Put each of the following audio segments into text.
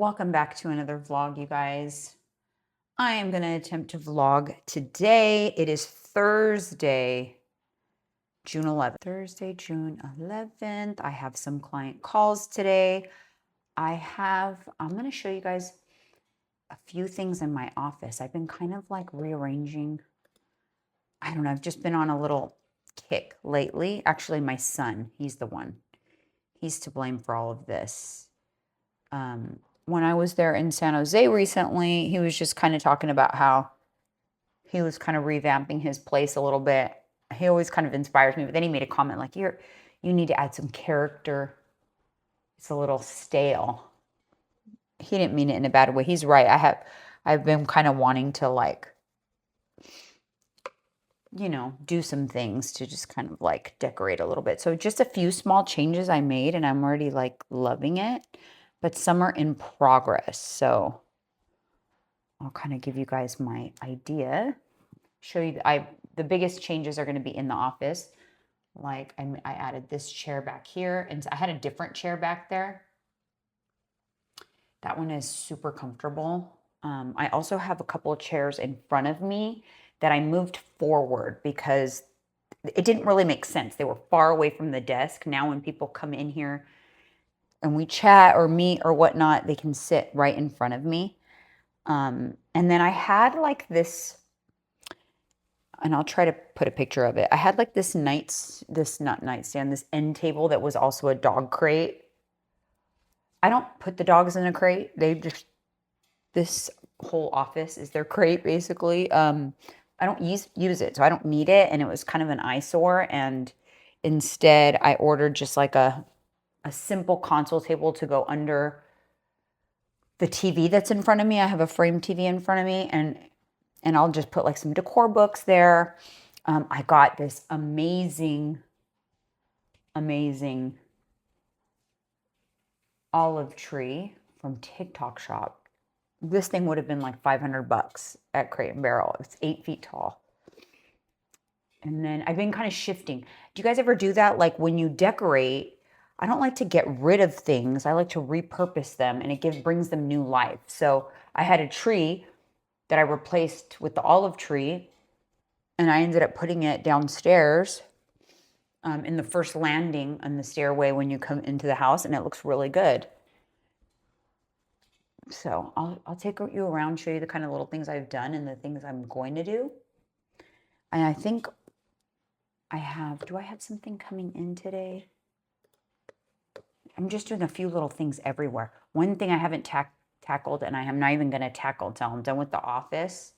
Welcome back to another vlog, you guys. I am going to attempt to vlog today. It is Thursday, June 11th. Thursday, June 11th. I have some client calls today. I'm going to show you guys a few things in my office. I've been kind of like rearranging. I don't know. I've just been on a little kick lately. Actually, my son, he's the one. He's to blame for all of this. When I was there in San Jose recently, he was just kind of talking about how he was kind of revamping his place a little bit. He always kind of inspires me, but then he made a comment like, you need to add some character. It's a little stale. He didn't mean it in a bad way. He's right. I've been kind of wanting to like, do some things to just kind of like decorate a little bit. So just a few small changes I made and I'm already like loving it, but some are in progress. So I'll kind of give you guys my idea. Show you the biggest changes are going to be in the office. Like I added this chair back here, and I had a different chair back there. That one is super comfortable. I also have a couple of chairs in front of me that I moved forward because it didn't really make sense. They were far away from the desk. Now when people come in here and we chat or meet or whatnot, they can sit right in front of me. And then I had like this, and I'll try to put a picture of it. I had like this not nightstand, this end table that was also a dog crate. I don't put the dogs in a crate. This whole office is their crate basically. I don't use it, so I don't need it. And it was kind of an eyesore. And instead I ordered just like a simple console table to go under the TV that's in front of me. I have a frame TV in front of me, and I'll just put like some decor books there. I got this amazing olive tree from TikTok Shop. This thing would have been like $500 at Crate and Barrel. It's 8 feet tall. And then I've been kind of shifting. Do you guys ever do that? Like when you decorate, I don't like to get rid of things. I like to repurpose them, and it brings them new life. So I had a tree that I replaced with the olive tree, and I ended up putting it downstairs in the first landing on the stairway when you come into the house, and it looks really good. So I'll take you around, show you the kind of little things I've done and the things I'm going to do. And I think do I have something coming in today? I'm just doing a few little things everywhere. One thing I haven't tackled, and I am not even going to tackle until I'm done with the office,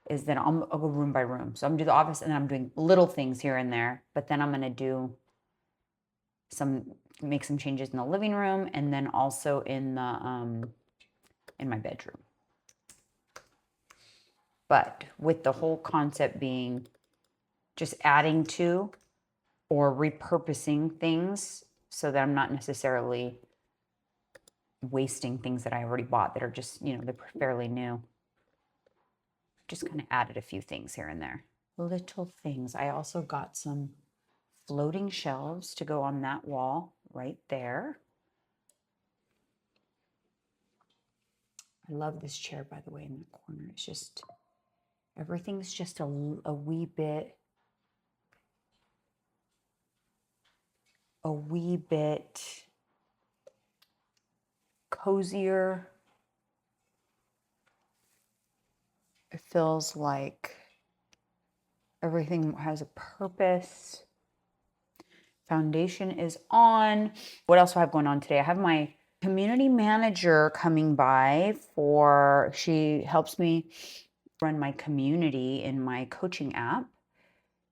is that I'll go room by room. So I'm going to do the office, and then I'm doing little things here and there. But then I'm going to make some changes in the living room, and then also in my bedroom. But with the whole concept being just adding to or repurposing things so that I'm not necessarily wasting things that I already bought that are just, they're fairly new. Just kind of added a few things here and there. Little things. I also got some floating shelves to go on that wall right there. I love this chair, by the way, in the corner. It's just, everything's just a wee bit cozier. It feels like everything has a purpose. Foundation is on. What else do I have going on today? I have my community manager coming by she helps me run my community in my coaching app.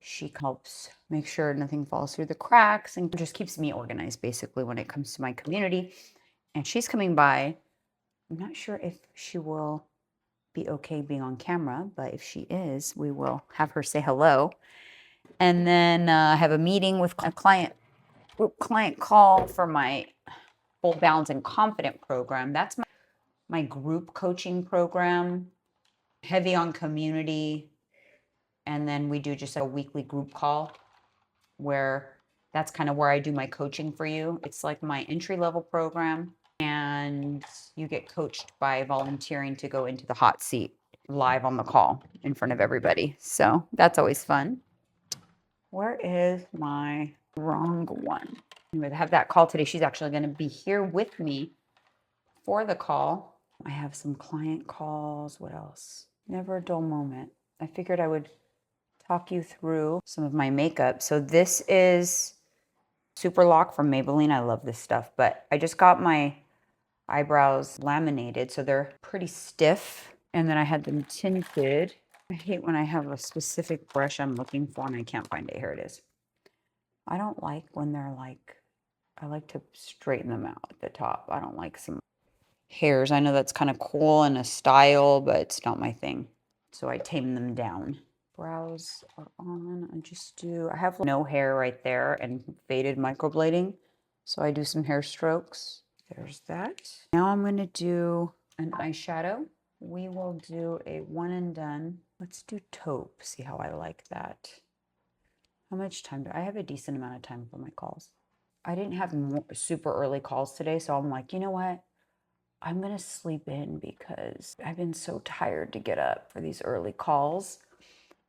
She helps make sure nothing falls through the cracks and just keeps me organized basically when it comes to my community. And she's coming by. I'm not sure if she will be okay being on camera, but if she is, we will have her say hello. And then I have a meeting with a client call for my Bold, Balanced, and Confident program. That's my group coaching program, heavy on community. And then we do just a weekly group call where that's kind of where I do my coaching for you. It's like my entry-level program. And and you get coached by volunteering to go into the hot seat live on the call in front of everybody. So that's always fun. Where is my wrong one? Anyway, I have that call today. She's actually going to be here with me for the call. I have some client calls. What else? Never a dull moment. I figured I would talk you through some of my makeup. So this is Super Lock from Maybelline. I love this stuff, but I just got my eyebrows laminated, so they're pretty stiff. And then I had them tinted. I hate when I have a specific brush I'm looking for and I can't find it. Here it is. I don't like when they're like, I like to straighten them out at the top. I don't like some hairs. I know that's kind of cool and a style, but it's not my thing. So I tame them down. Brows are on. I have no hair right there and faded microblading. So I do some hair strokes. There's that. Now I'm going to do an eyeshadow. We will do a one and done. Let's do taupe. See how I like that. How much time do I have? A decent amount of time for my calls. I didn't have super early calls today, so I'm like, you know what? I'm going to sleep in because I've been so tired to get up for these early calls.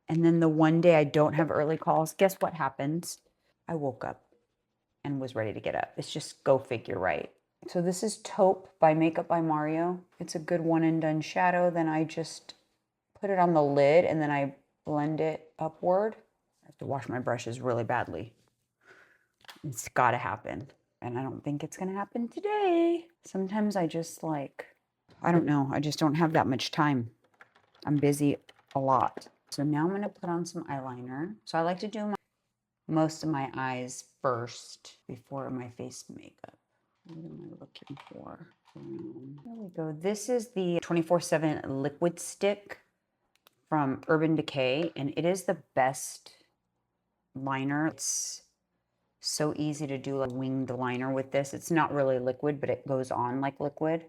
And then the one day I don't have early calls, guess what happens? I woke up and was ready to get up. It's just go figure, right? So this is Taupe by Makeup by Mario. It's a good one and done shadow. Then I just put it on the lid and then I blend it upward. I have to wash my brushes really badly. It's got to happen. And I don't think it's going to happen today. Sometimes I just I don't know. I just don't have that much time. I'm busy a lot. So now I'm going to put on some eyeliner. So I like to do most of my eyes first before my face makeup. What am I looking for? There we go. This is the 24/7 liquid stick from Urban Decay, and it is the best liner. It's so easy to do, like winged liner with this. It's not really liquid, but it goes on like liquid.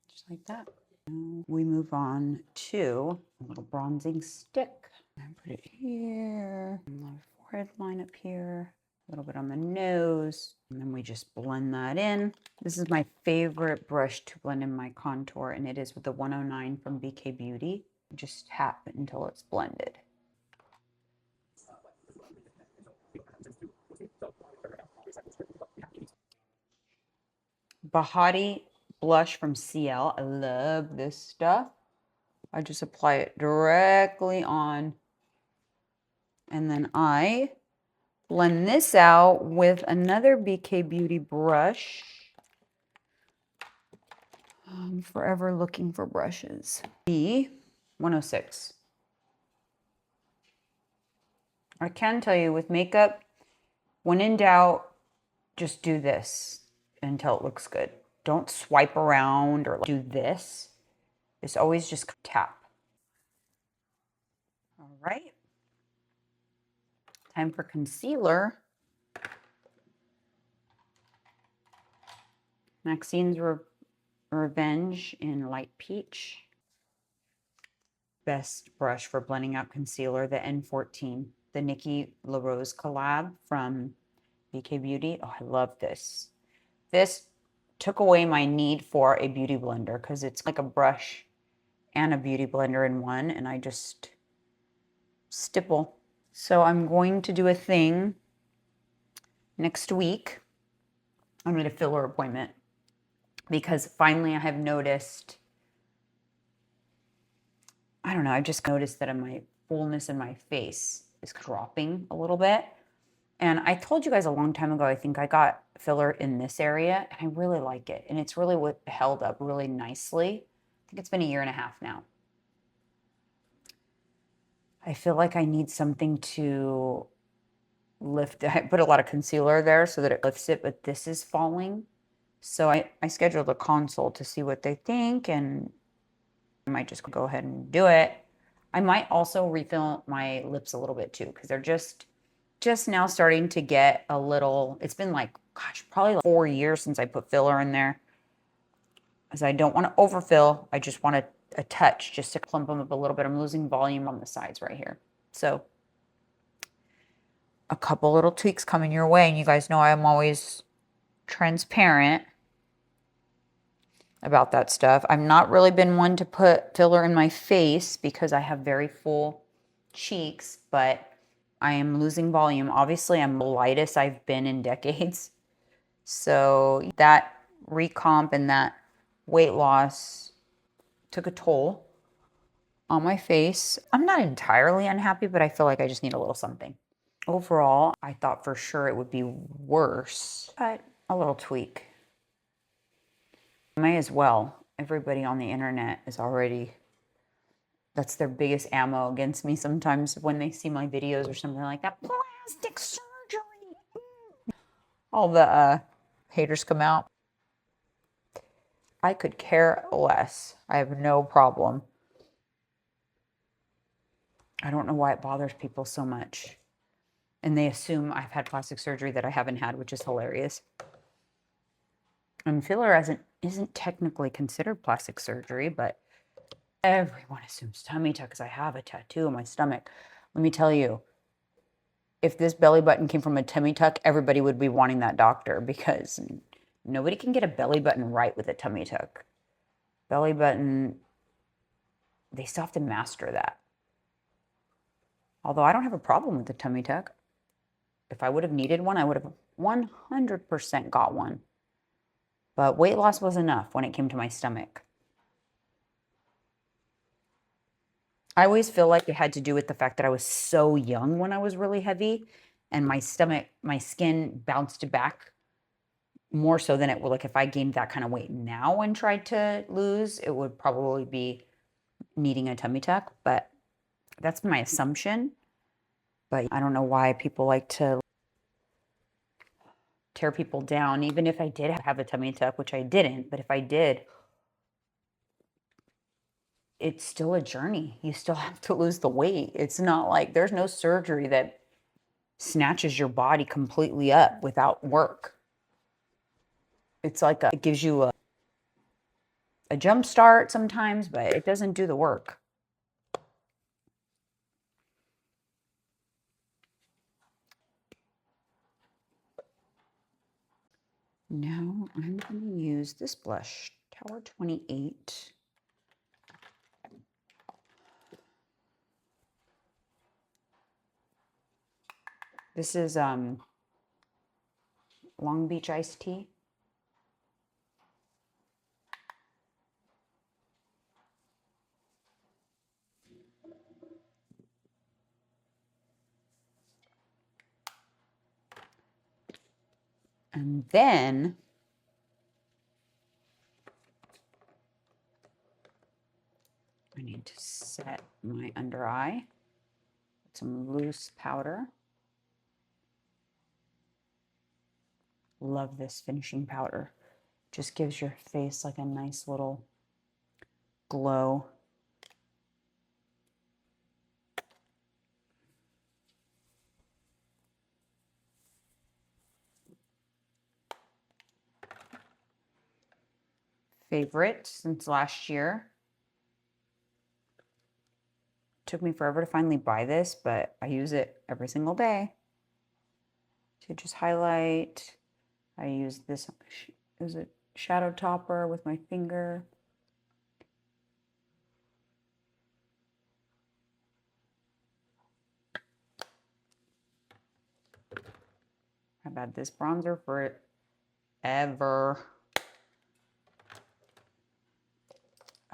Just like that. Now we move on to a little bronzing stick. I put it here, a little forehead line up here, a little bit on the nose, and then we just blend that in. This is my favorite brush to blend in my contour, and it is with the 109 from BK Beauty. Just tap it until it's blended. Bahati blush from CL. I love this stuff. I just apply it directly on, and then I blend this out with another BK Beauty brush. I'm forever looking for brushes. B106. I can tell you with makeup, when in doubt, just do this until it looks good. Don't swipe around or do this. It's always just tap. All right. Time for concealer. Maxine's Revenge in Light Peach. Best brush for blending out concealer, the N14. The Nikki LaRose collab from BK Beauty. Oh, I love this. This took away my need for a beauty blender because it's like a brush and a beauty blender in one, and I just stipple. So I'm going to do a thing next week. I'm going to filler appointment because finally I have noticed, I don't know, I've just noticed that my fullness in my face is dropping a little bit. And I told you guys a long time ago, I think I got filler in this area, and I really like it. And it's really held up really nicely. I think it's been 1.5 years now. I feel like I need something to lift. I put a lot of concealer there so that it lifts it, but this is falling. So I scheduled a consult to see what they think, and I might just go ahead and do it. I might also refill my lips a little bit too, because they're just now starting to get a little, it's been like, gosh, probably like 4 years since I put filler in there. As I don't want to overfill, I just want a touch just to plump them up a little bit. I'm losing volume on the sides right here. So a couple little tweaks coming your way, and you guys know I'm always transparent about that stuff. I've not really been one to put filler in my face because I have very full cheeks, but I am losing volume. Obviously, I'm the lightest I've been in decades. So that recomp and that weight loss took a toll on my face. I'm not entirely unhappy, but I feel like I just need a little something. Overall, I thought for sure it would be worse, but a little tweak. May as well. Everybody on the internet is already, that's their biggest ammo against me sometimes when they see my videos or something like that. Plastic surgery. All the haters come out. I could care less. I have no problem. I don't know why it bothers people so much. And they assume I've had plastic surgery that I haven't had, which is hilarious. And filler isn't technically considered plastic surgery, but everyone assumes tummy tuck because I have a tattoo on my stomach. Let me tell you, if this belly button came from a tummy tuck, everybody would be wanting that doctor because nobody can get a belly button right with a tummy tuck. Belly button, they still have to master that. Although I don't have a problem with the tummy tuck. If I would have needed one, I would have 100% got one. But weight loss was enough when it came to my stomach. I always feel like it had to do with the fact that I was so young when I was really heavy and my skin bounced back more so than it would, like if I gained that kind of weight now and tried to lose, it would probably be needing a tummy tuck, but that's my assumption. But I don't know why people like to tear people down, even if I did have a tummy tuck, which I didn't, but if I did, it's still a journey. You still have to lose the weight. It's not like there's no surgery that snatches your body completely up without work. It's like it gives you a jump start sometimes, but it doesn't do the work. Now I'm going to use this blush, Tower 28. This is Long Beach iced tea. And then I need to set my under eye with some loose powder. Love this finishing powder. Just gives your face like a nice little glow. Favorite since last year. Took me forever to finally buy this, but I use it every single day to just highlight. I use this as a shadow topper with my finger. I've had this bronzer forever.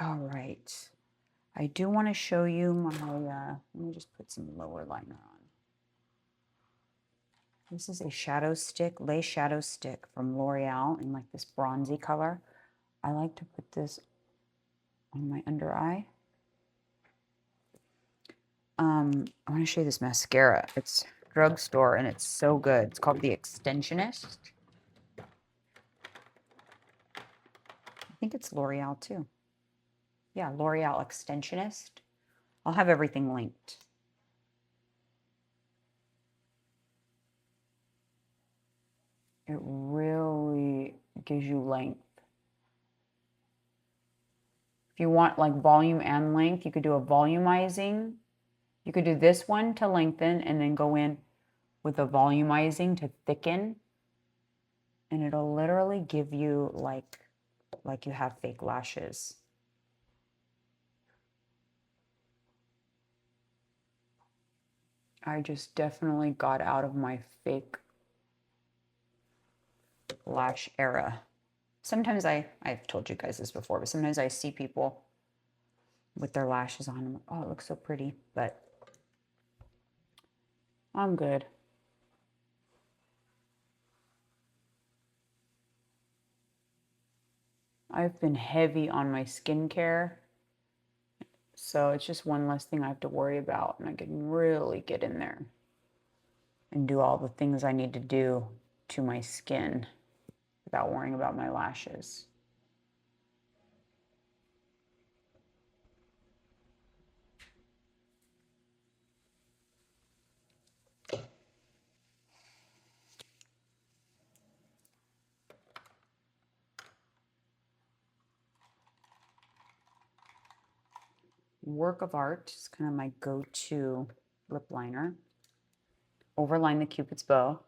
All right. I do want to show you my, let me just put some lower liner on. This is a shadow stick, lace shadow stick from L'Oreal in like this bronzy color. I like to put this on my under eye. I want to show you this mascara. It's drugstore and it's so good. It's called the Extensionist. I think it's L'Oreal too. Yeah, L'Oreal Extensionist. I'll have everything linked. It really gives you length. If you want like volume and length, you could do a volumizing. You could do this one to lengthen and then go in with a volumizing to thicken. And it'll literally give you like you have fake lashes. I just definitely got out of my fake lash era. Sometimes I've told you guys this before, but sometimes I see people with their lashes on. I'm like, oh, it looks so pretty, but I'm good. I've been heavy on my skincare, so it's just one less thing I have to worry about, and I can really get in there and do all the things I need to do to my skin without worrying about my lashes. Work of Art is kind of my go-to lip liner. Overline the Cupid's bow.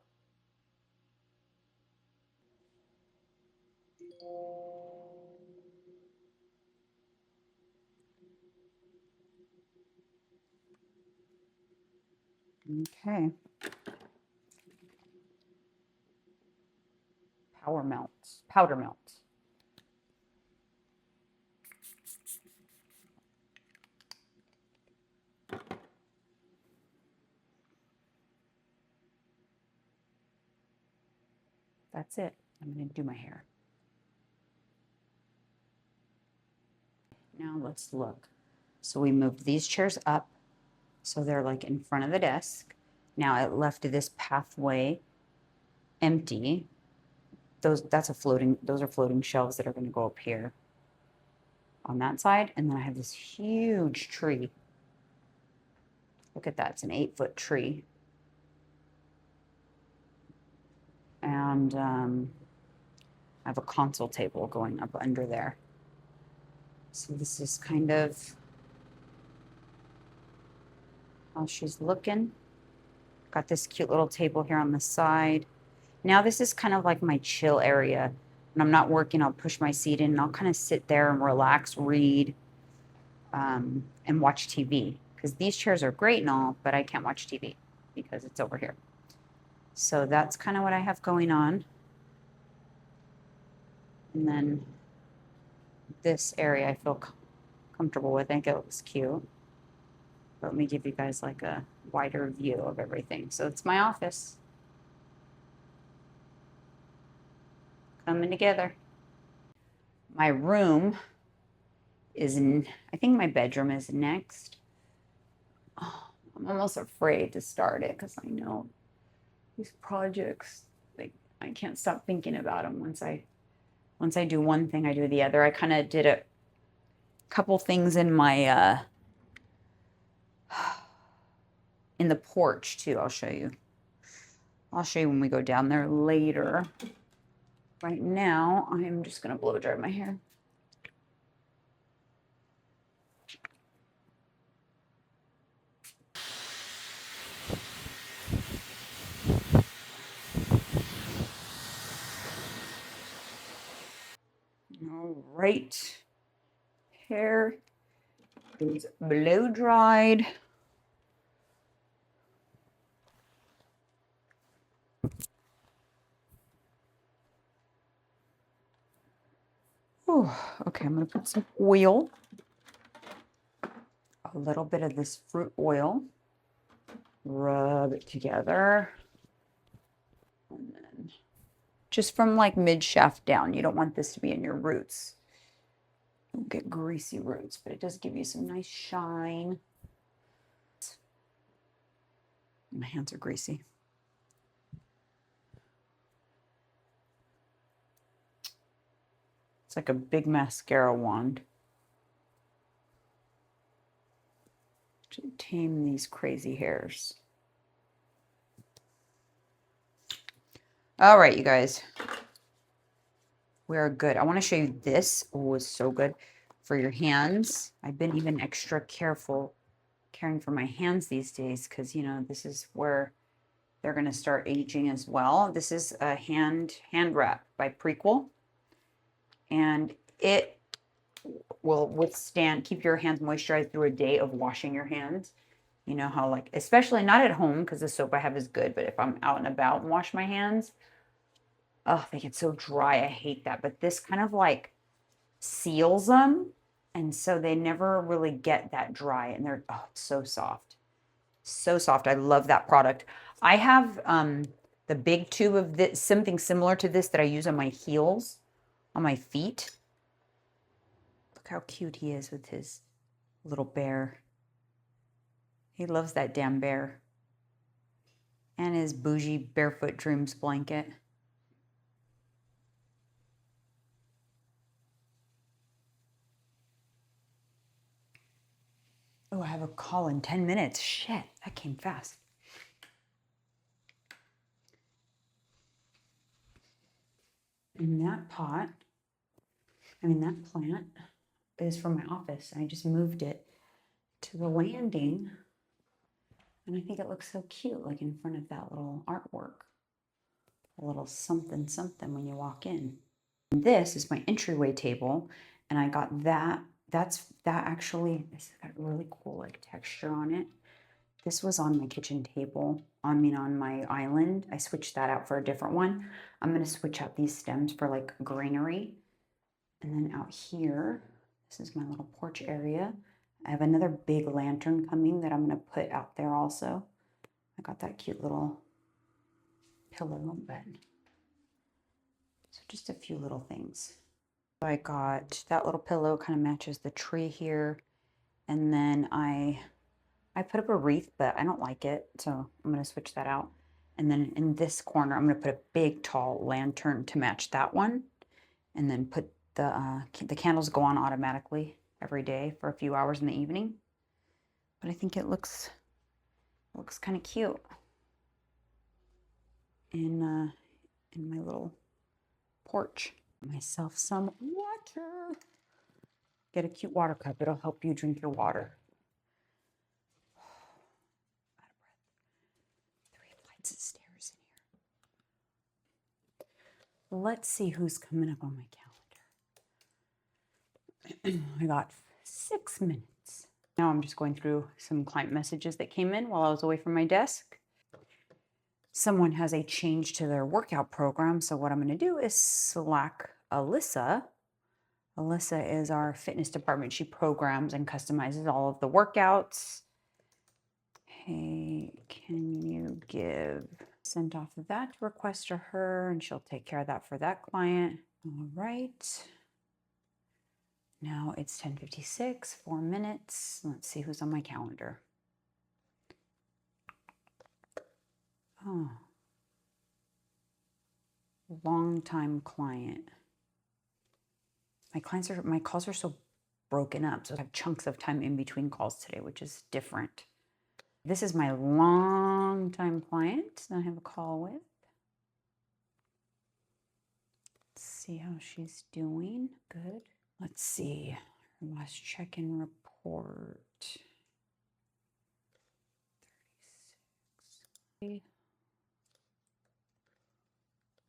Okay. Powder melts. That's it. I'm going to do my hair. Now let's look. So we moved these chairs up so they're like in front of the desk. Now it left this pathway empty. Those are floating shelves that are going to go up here on that side. And then I have this huge tree. Look at that. It's an 8-foot tree. And I have a console table going up under there. So this is kind of how she's looking. Got this cute little table here on the side. Now this is kind of like my chill area. When I'm not working, I'll push my seat in and I'll kind of sit there and relax, read, and watch TV. Because these chairs are great and all, but I can't watch TV because it's over here. So that's kind of what I have going on. And then this area I feel comfortable with. I think it looks cute. But let me give you guys like a wider view of everything. So it's my office. Coming together. My room is in, I think my bedroom is next. Oh, I'm almost afraid to start it because I know these projects, like I can't stop thinking about them. Once I do one thing, I do the other. I kind of did a couple things in my in the porch too. I'll show you when we go down there later. Right now, I'm just gonna blow dry my hair. All right, hair is blow dried. Oh, okay, I'm gonna put some oil, a little bit of this fruit oil, rub it together, and then just from like mid shaft down. You don't want this to be in your roots. Don't get greasy roots, but it does give you some nice shine. My hands are greasy. It's like a big mascara wand. to tame these crazy hairs. All right, you guys. We're good. I want to show you this. Oh, it's so good for your hands. I've been even extra careful caring for my hands these days because, you know, this is where they're going to start aging as well. This is a hand wrap by Prequel, and it will keep your hands moisturized through a day of washing your hands. You know how, like, especially not at home because the soap I have is good, but if I'm out and about and wash my hands, oh, they get so dry. I hate that. But this kind of like seals them, and so they never really get that dry, and they're, oh, it's so soft. So soft. I love that product. I have the big tube of this, something similar to this that I use on my heels, on my feet. Look how cute he is with his little bear. He loves that damn bear. And his bougie barefoot dreams blanket. Oh, I have a call in 10 minutes. Shit, that came fast. And that pot, that plant is from my office. I just moved it to the landing. And I think it looks so cute, like in front of that little artwork. A little something, something when you walk in. And this is my entryway table. And I got that. That actually, it's got really cool like texture on it. This was on my kitchen table. On my island. I switched that out for a different one. I'm going to switch out these stems for like greenery. And then out here, this is my little porch area. I have another big lantern coming that I'm going to put out there also. I got that cute little pillow bed. So just a few little things. I got that little pillow, kind of matches the tree here. And then I put up a wreath, but I don't like it, so I'm going to switch that out. And then in this corner, I'm going to put a big, tall lantern to match that one. And then put the candles go on automatically every day for a few hours in the evening. But I think it looks kind of cute in my little porch. Myself some water. Get a cute water cup. It'll help you drink your water. Out of breath. 3 flights of stairs in here. Let's see who's coming up on my calendar. I got 6 minutes. Now I'm just going through some client messages that came in while I was away from my desk. Someone has a change to their workout program, so what I'm going to do is Slack Alyssa. Alyssa is our fitness department. She programs and customizes all of the workouts. Hey, can you send off that request to her, and she'll take care of that for that client. All right. Now it's 10:56, 4 minutes. Let's see who's on my calendar. Oh, long-time client. My calls are so broken up, so I have chunks of time in between calls today, which is different. This is my long-time client that I have a call with. Let's see how she's doing. Good. Let's see. Her last check-in report. 36.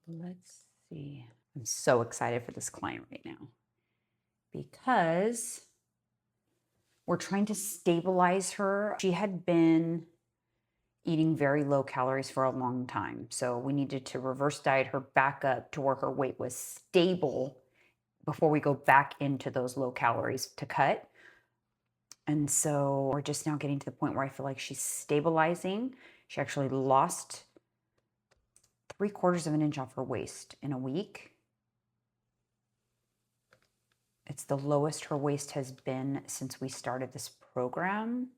Let's see. I'm so excited for this client right now because we're trying to stabilize her. She had been eating very low calories for a long time. So we needed to reverse diet her back up to where her weight was stable before we go back into those low calories to cut. And so we're just now getting to the point where I feel like she's stabilizing. She actually lost 3/4 of an inch off her waist in a week. It's the lowest her waist has been since we started this program,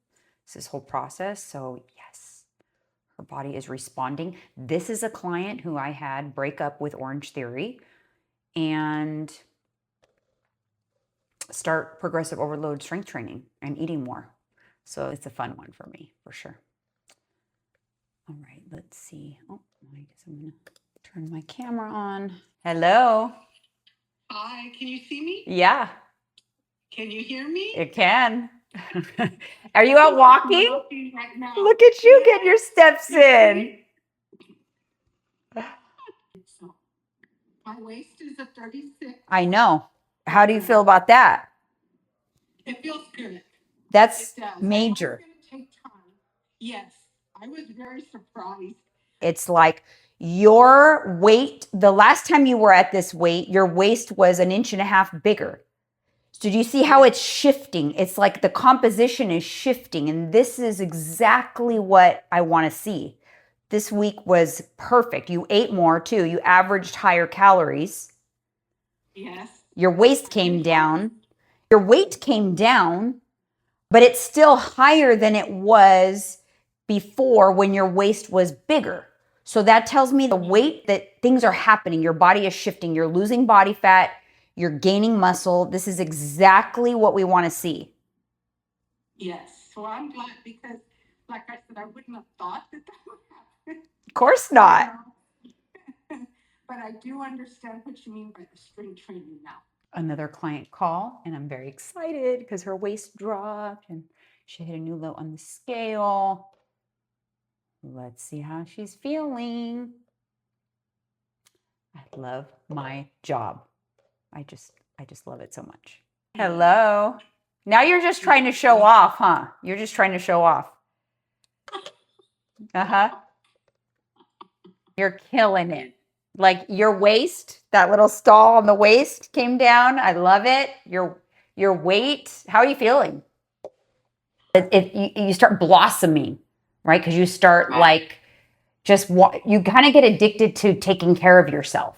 this whole process. So yes, her body is responding. This is a client who I had break up with Orange Theory and start progressive overload strength training and eating more. So it's a fun one for me, for sure. All right, let's see. Oh, I guess I'm going to turn my camera on. Hello. Hi, can you see me? Yeah. Can you hear me? It can. Are you out walking? I'm walking right now. Look at you get your steps in. So, my waist is a 36. I know. How do you feel about that? It feels good. That's It does. major. It's going to take time. Yes, I was very surprised. It's like your weight, the last time you were at this weight, your waist was 1.5 inches bigger. So do you see how it's shifting? It's like the composition is shifting, and this is exactly what I want to see. This week was perfect. You ate more too. You averaged higher calories. Yes. Your waist came down. Your weight came down, but it's still higher than it was before when your waist was bigger. So that tells me the weight that things are happening. Your body is shifting. You're losing body fat. You're gaining muscle. This is exactly what we want to see. Yes. So I'm glad because, like I said, I wouldn't have thought that would happen. Of course not. But I do understand what you mean by the strength training now. Another client call, and I'm very excited because her waist dropped and she hit a new low on the scale. Let's see how she's feeling. I love my job. I just love it so much. Hello. Now you're just trying to show off, huh? You're just trying to show off. Uh-huh. You're killing it. Like your waist, that little stall on the waist came down. I love it. Your weight. How are you feeling? You start blossoming, right? Because you start like you kind of get addicted to taking care of yourself.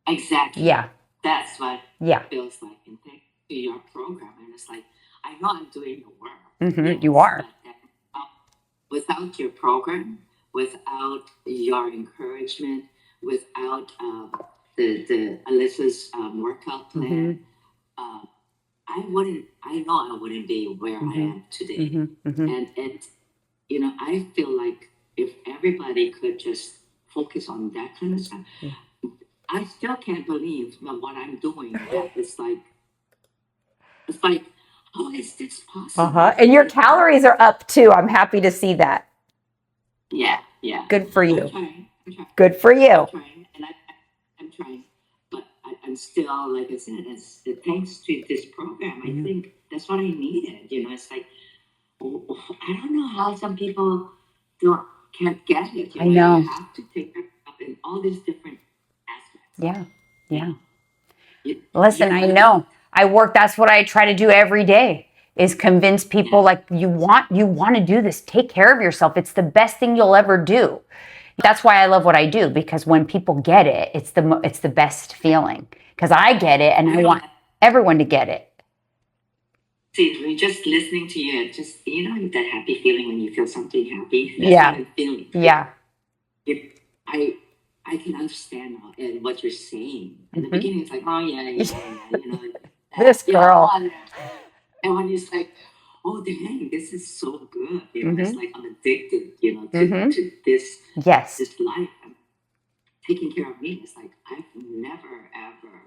Exactly. Yeah. That's what it feels like. And thanks to your program, and it's like I know I'm doing the work. Yes, you are. Without your program, without your encouragement, without the Alyssa's workout plan, I know I wouldn't be where I am today. And I feel like if everybody could just focus on that kind of stuff, I still can't believe what I'm doing. That it's like, how is this possible? And your calories are up too. I'm happy to see that. Yeah. Good for you. I'm trying. Good for you. I'm trying, and I'm trying, but I'm still, like I said, thanks to this program, I think that's what I needed. It's like, I don't know how some people can't get it. I know. You have to take that up in all these different aspects. Yeah. Listen, I know. That's what I try to do every day is convince people like you want to do this. Take care of yourself. It's the best thing you'll ever do. That's why I love what I do, because when people get it, it's the best feeling, because I get it and I want everyone to get it. See, just listening to you, just that happy feeling when you feel something happy. That's what I'm feeling. Yeah. I can understand now and what you're saying. In the beginning, it's like, oh yeah. This girl. And when it's like, oh dang, this is so good. It's like I'm addicted, to this. Yes. This life. Taking care of me. It's like I've never ever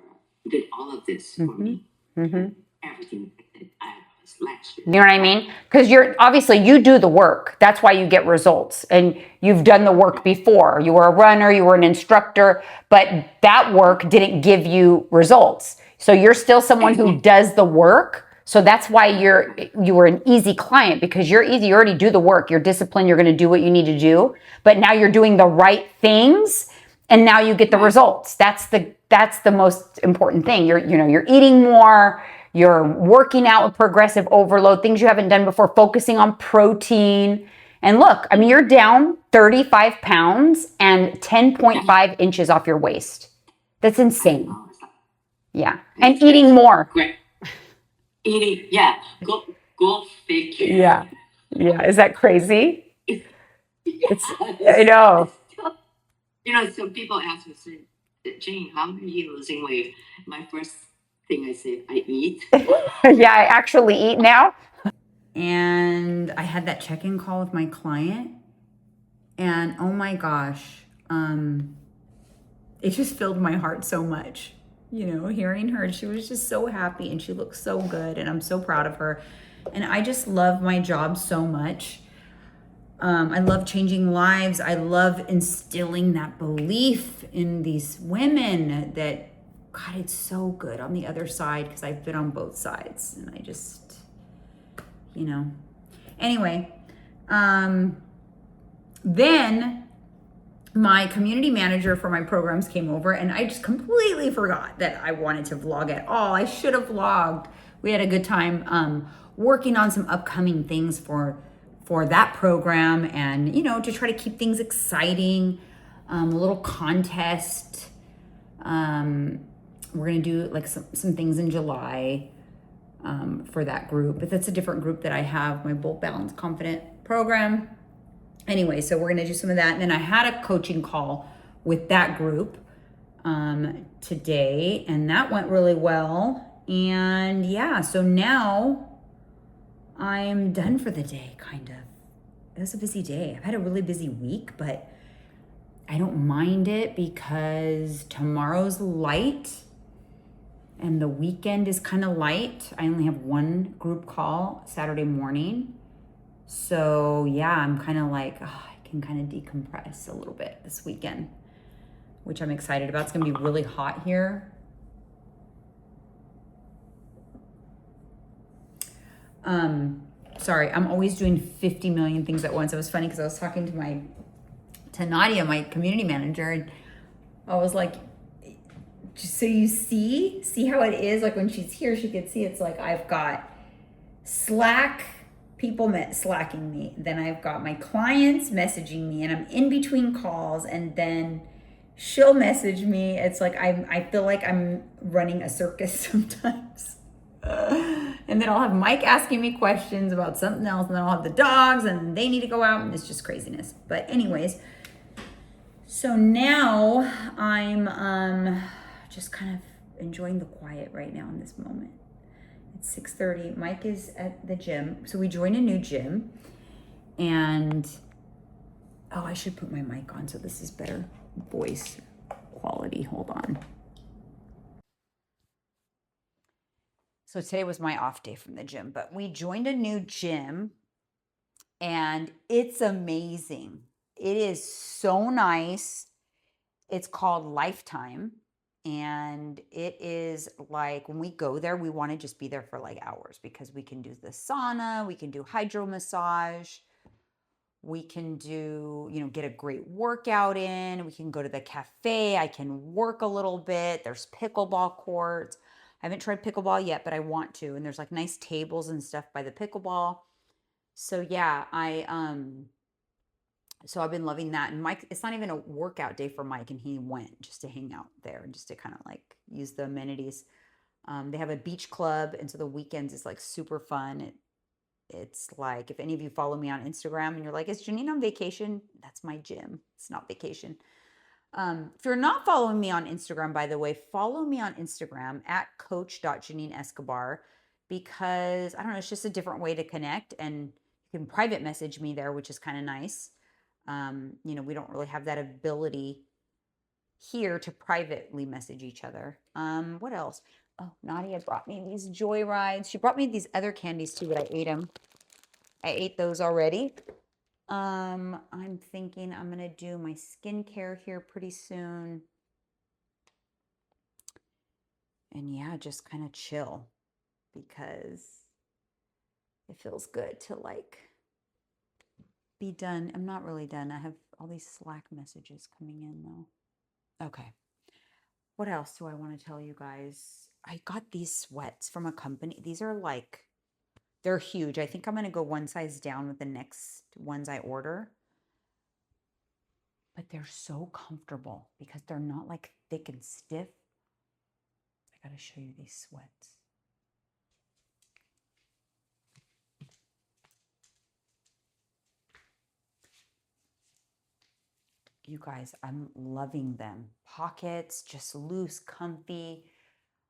did all of this for me. Everything that I was last year. You know what I mean? Because you do the work. That's why you get results. And you've done the work before. You were a runner, you were an instructor, but that work didn't give you results. So you're still someone who does the work. So that's why you were an easy client, because you're easy. You already do the work. You're disciplined. You're going to do what you need to do. But now you're doing the right things, and now you get the results. That's the most important thing. You're eating more. You're working out with progressive overload, things you haven't done before, focusing on protein. And look, I mean, you're down 35 pounds and 10.5 inches off your waist. That's insane. Yeah. And eating more. Eating, yeah. Go figure. Yeah. Is that crazy? I know. Some people ask me, Jane, how are you losing weight? My first thing I say, I eat. Yeah, I actually eat now. And I had that check-in call with my client, and oh my gosh, it just filled my heart so much. Hearing her, she was just so happy and she looked so good, and I'm so proud of her. And I just love my job so much. I love changing lives. I love instilling that belief in these women that, God, it's so good on the other side, because I've been on both sides, and I just, Anyway, then my community manager for my programs came over, and I just completely forgot that I wanted to vlog at all. I should have vlogged. We had a good time working on some upcoming things for that program, and to try to keep things exciting. A little contest. We're gonna do like some things in July for that group, but that's a different group that I have, my Bolt Balance Confident program. Anyway, so we're gonna do some of that. And then I had a coaching call with that group today, and that went really well. And yeah, so now I'm done for the day, kind of. It was a busy day. I've had a really busy week, but I don't mind it because tomorrow's light and the weekend is kind of light. I only have one group call Saturday morning. So yeah, I'm kind of like, I can kind of decompress a little bit this weekend, which I'm excited about. It's gonna be really hot here. Sorry, I'm always doing 50 million things at once. It was funny because I was talking to Nadia, my community manager, and I was like, so you see how it is, like when she's here, she could see it's like I've got people slacking me, then I've got my clients messaging me, and I'm in between calls, and then she'll message me. It's like I feel like I'm running a circus sometimes. And then I'll have Mike asking me questions about something else, and then I'll have the dogs and they need to go out, and it's just craziness. But anyways, so now I'm just kind of enjoying the quiet right now in this moment. It's 6:30. Mike is at the gym. So we joined a new gym, and I should put my mic on so this is better voice quality. Hold on. So today was my off day from the gym, but we joined a new gym, and it's amazing. It is so nice. It's called Lifetime, and it is like when we go there, we want to just be there for like hours, because we can do the sauna, we can do hydro massage, we can do, get a great workout in, we can go to the cafe, I can work a little bit. There's pickleball courts. I haven't tried pickleball yet, but I want to. And there's like nice tables and stuff by the pickleball. So yeah, so I've been loving that. And Mike, it's not even a workout day for Mike, and he went just to hang out there and just to kind of like use the amenities. They have a beach club, and so the weekends is like super fun. It's like, if any of you follow me on Instagram and you're like, is Janine on vacation? That's my gym. It's not vacation. If you're not following me on Instagram, by the way, follow me on Instagram at coach.JanineEscobar, because I don't know, it's just a different way to connect, and you can private message me there, which is kind of nice. We don't really have that ability here to privately message each other. What else? Oh, Nadia brought me these joy rides. She brought me these other candies too, but I ate them. I ate those already. I'm thinking I'm gonna do my skincare here pretty soon. And yeah, just kind of chill, because it feels good to like be done. I'm not really done. I have all these Slack messages coming in though. Okay. What else do I want to tell you guys? I got these sweats from a company. These are like, they're huge. I think I'm going to go one size down with the next ones I order. But they're so comfortable because they're not like thick and stiff. I got to show you these sweats. You guys, I'm loving them. Pockets, just loose, comfy.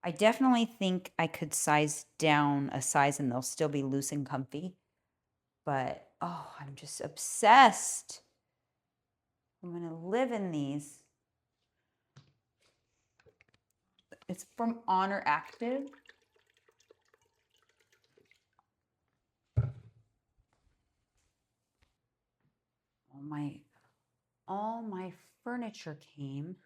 I definitely think I could size down a size and they'll still be loose and comfy. But, oh, I'm just obsessed. I'm going to live in these. It's from Honor Active. All my furniture came,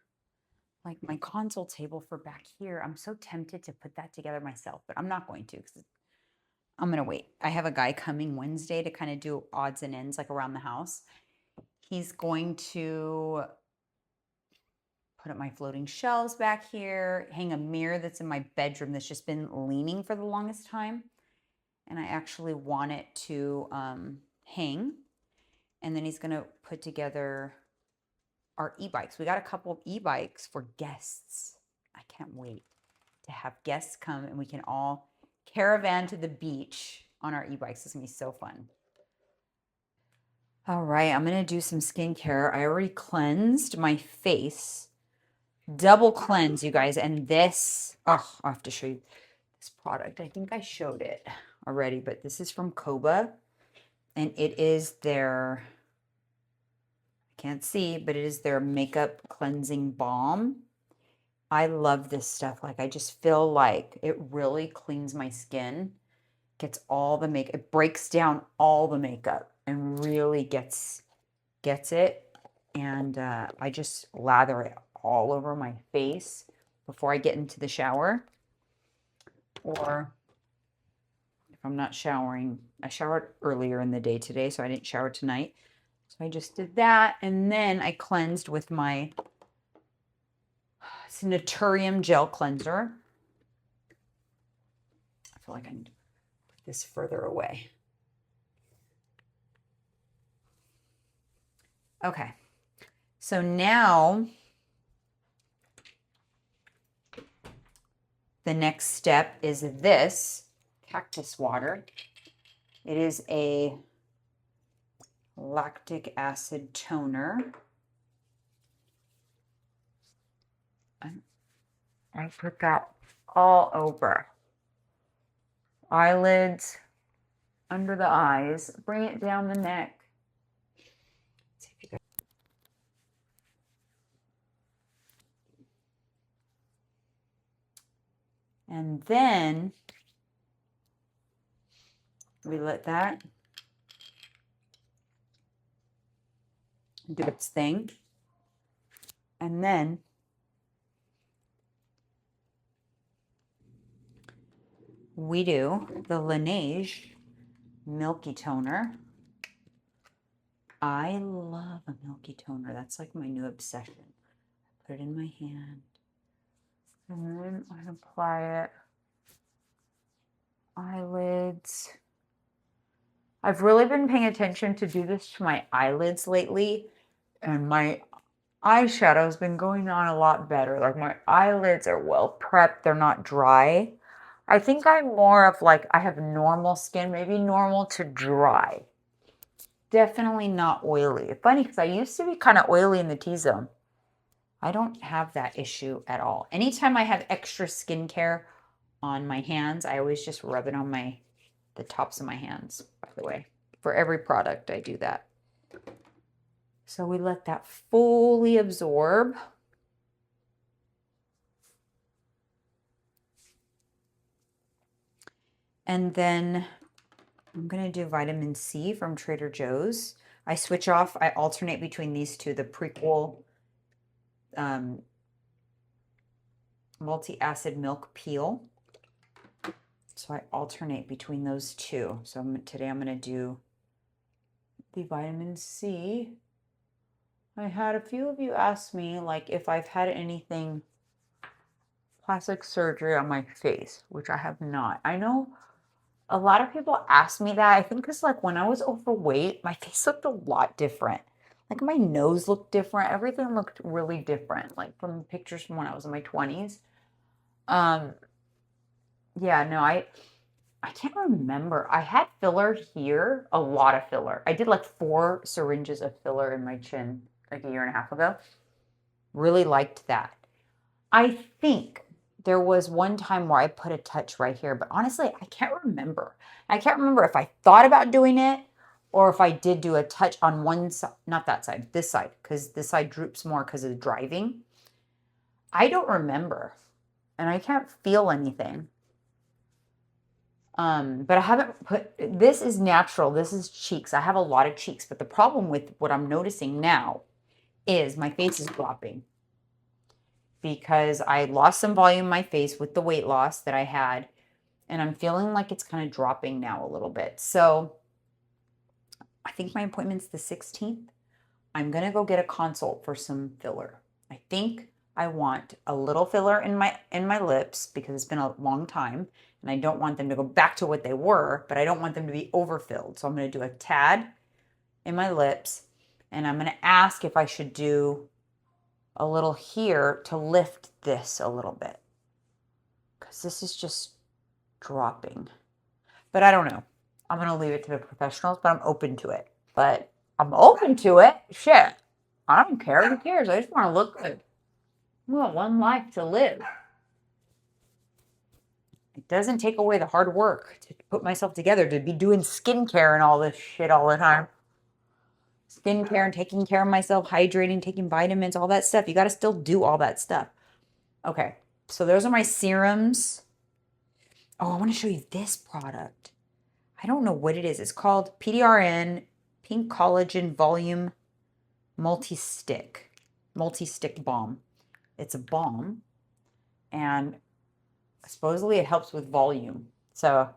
like my console table for back here. I'm so tempted to put that together myself, but I'm not going to because I'm going to wait. I have a guy coming Wednesday to kind of do odds and ends like around the house. He's going to put up my floating shelves back here, hang a mirror that's in my bedroom that's just been leaning for the longest time. And I actually want it to hang. And then he's going to put together our e-bikes. We got a couple of e-bikes for guests. I can't wait to have guests come and we can all caravan to the beach on our e-bikes. It's going to be so fun. All right, I'm going to do some skincare. I already cleansed my face. Double cleanse, you guys. And this, oh, I'll have to show you this product. I think I showed it already, but this is from Koba. And it is their, I can't see, but it is their makeup cleansing balm. I love this stuff. Like, I just feel like it really cleans my skin, gets all the makeup, it breaks down all the makeup and really gets it. And I just lather it all over my face before I get into the shower. Or if I'm not showering, I showered earlier in the day today, so I didn't shower tonight. So I just did that. And then I cleansed with my Naturium gel cleanser. I feel like I need to put this further away. Okay. So now the next step is this cactus water. It is a lactic acid toner. I put that all over. Eyelids, under the eyes, bring it down the neck. Let's see if you guys... And then we let that do its thing. And then we do the Laneige Milky Toner. I love a milky toner. That's like my new obsession. Put it in my hand. And then I apply it. Eyelids. I've really been paying attention to do this to my eyelids lately. And my eyeshadow has been going on a lot better. Like, my eyelids are well prepped. They're not dry. I think I'm more of like, I have normal skin, maybe normal to dry. Definitely not oily. Funny, because I used to be kind of oily in the T-zone. I don't have that issue at all. Anytime I have extra skincare on my hands, I always just rub it on the tops of my hands, by the way. For every product, I do that. So we let that fully absorb. And then I'm going to do vitamin C from Trader Joe's. I switch off, I alternate between these two, the Prequel multi-acid milk peel. So I alternate between those two. So today I'm going to do the vitamin C. I had a few of you ask me, like, if I've had anything plastic surgery on my face, which I have not. I know a lot of people ask me that. I think because, like, when I was overweight, my face looked a lot different. Like, my nose looked different. Everything looked really different, like from pictures from when I was in my 20s. Yeah, no, I can't remember. I had filler here, a lot of filler. I did like 4 syringes of filler in my chin like a year and a half ago. Really liked that. I think there was one time where I put a touch right here, but honestly, I can't remember. I can't remember if I thought about doing it or if I did do a touch on one side, not that side, this side, because this side droops more because of driving. I don't remember, and I can't feel anything. But I haven't put, this is natural. This is cheeks. I have a lot of cheeks, but the problem with what I'm noticing now is my face is dropping because I lost some volume in my face with the weight loss that I had, and I'm feeling like it's kind of dropping now a little bit. So I think my appointment's the 16th. I'm going to go get a consult for some filler. I think I want a little filler in my lips because it's been a long time and I don't want them to go back to what they were, but I don't want them to be overfilled. So I'm going to do a tad in my lips, and I'm going to ask if I should do a little here to lift this a little bit because this is just dropping. But I don't know. I'm going to leave it to the professionals, but I'm open to it. But I'm open to it. Shit. I don't care. Who cares? I just want to look good. We got one life to live. It doesn't take away the hard work to put myself together, to be doing skincare and all this shit all the time. Skincare and taking care of myself, hydrating, taking vitamins, all that stuff. You got to still do all that stuff. Okay. So those are my serums. Oh, I want to show you this product. I don't know what it is. It's called PDRN Pink Collagen Volume Multi-Stick Balm. It's a balm, and supposedly it helps with volume. So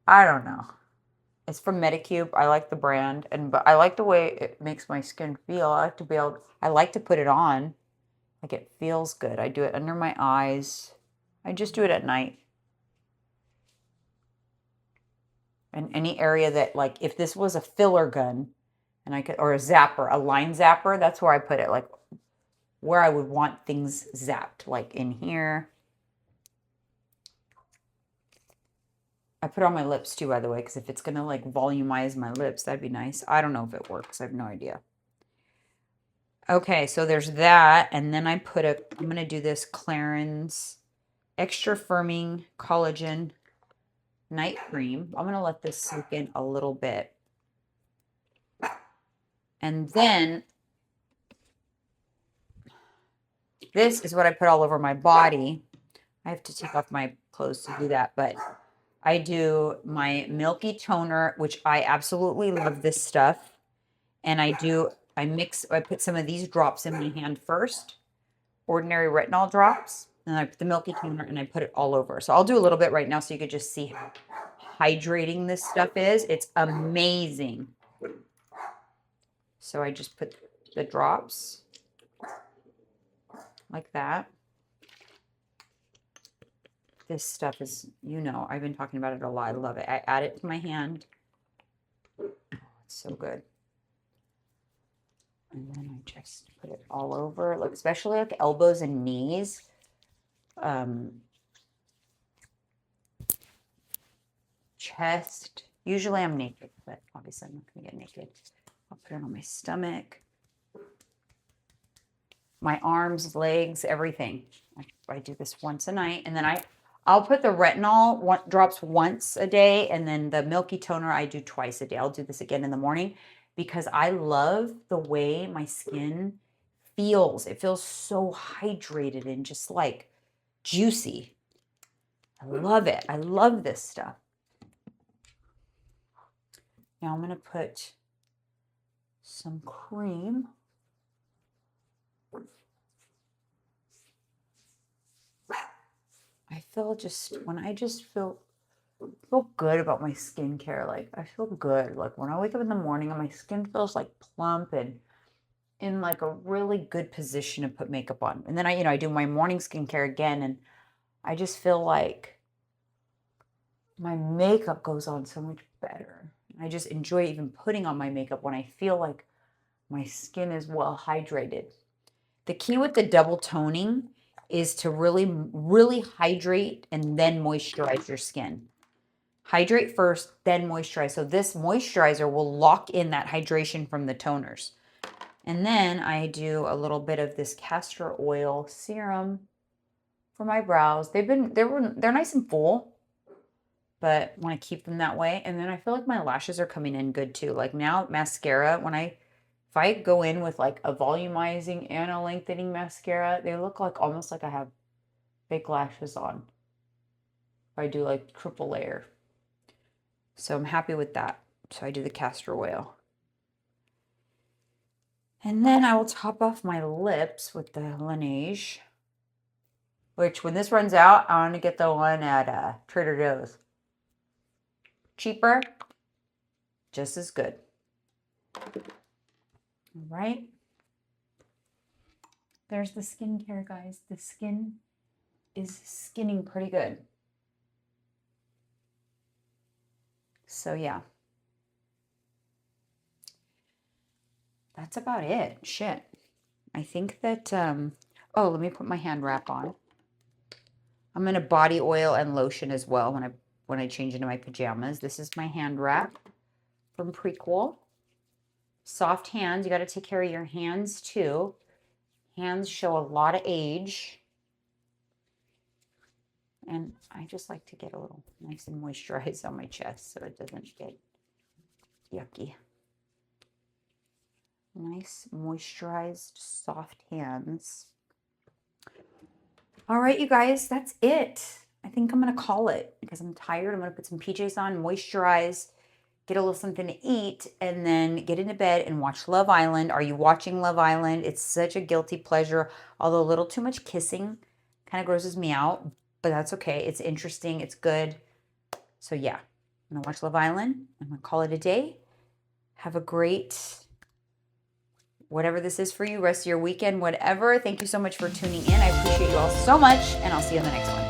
I don't know. It's from Medicube. I like the brand, but I like the way it makes my skin feel. I like to put it on. Like, it feels good. I do it under my eyes. I just do it at night. And any area that, like, if this was a filler gun and I could, or a zapper, a line zapper, that's where I put it. Like, where I would want things zapped, like in here. I put it on my lips too, by the way, because if it's going to like volumize my lips, that'd be nice. I don't know if it works. I have no idea. Okay, so there's that. And then I'm going to do this Clarins Extra Firming Collagen Night Cream. I'm going to let this soak in a little bit. And then this is what I put all over my body. I have to take off my clothes to do that, but I do my Milky Toner, which I absolutely love this stuff. And I put some of these drops in my hand first, ordinary retinol drops. And I put the Milky Toner and I put it all over. So I'll do a little bit right now so you could just see how hydrating this stuff is. It's amazing. So I just put the drops like that. This stuff is, I've been talking about it a lot. I love it. I add it to my hand. Oh, it's so good. And then I just put it all over, like, especially like elbows and knees. Chest. Usually I'm naked, but obviously I'm not going to get naked. I'll put it on my stomach, my arms, legs, everything. I do this once a night, and then I'll put the retinol drops once a day, and then the Milky Toner I do twice a day. I'll do this again in the morning because I love the way my skin feels. It feels so hydrated and just like juicy. I love it. I love this stuff. Now I'm going to put some cream. I feel feel good about my skincare. Like, I feel good. Like, when I wake up in the morning and my skin feels like plump and in like a really good position to put makeup on. And then I do my morning skincare again, and I just feel like my makeup goes on so much better. I just enjoy even putting on my makeup when I feel like my skin is well hydrated. The key with the double toning is to really, really hydrate and then moisturize your skin. Hydrate first, then moisturize. So this moisturizer will lock in that hydration from the toners. And then I do a little bit of this castor oil serum for my brows. They're nice and full. but want to keep them that way. And then I feel like my lashes are coming in good too. Like now mascara, if I go in with like a volumizing and a lengthening mascara, they look like almost like I have fake lashes on. If I do like triple layer. So I'm happy with that. So I do the castor oil. And then I will top off my lips with the Laneige. Which when this runs out, I want to get the one at Trader Joe's. Cheaper, just as good. All right. There's the skincare, guys. The skin is skinning pretty good. So yeah. That's about it. Shit. I think that, oh, let me put my hand wrap on. I'm going to body oil and lotion as well when I change into my pajamas. This is my hand wrap from Prequel. Soft hands. You got to take care of your hands too. Hands show a lot of age. And I just like to get a little nice and moisturized on my chest so it doesn't get yucky. Nice, moisturized, soft hands. All right, you guys, that's it. I think I'm going to call it because I'm tired. I'm going to put some PJs on, moisturize, get a little something to eat, and then get into bed and watch Love Island. Are you watching Love Island? It's such a guilty pleasure, although a little too much kissing kind of grosses me out, but that's okay. It's interesting. It's good. So yeah, I'm going to watch Love Island. I'm going to call it a day. Have a great, whatever this is for you, rest of your weekend, whatever. Thank you so much for tuning in. I appreciate you all so much, and I'll see you on the next one.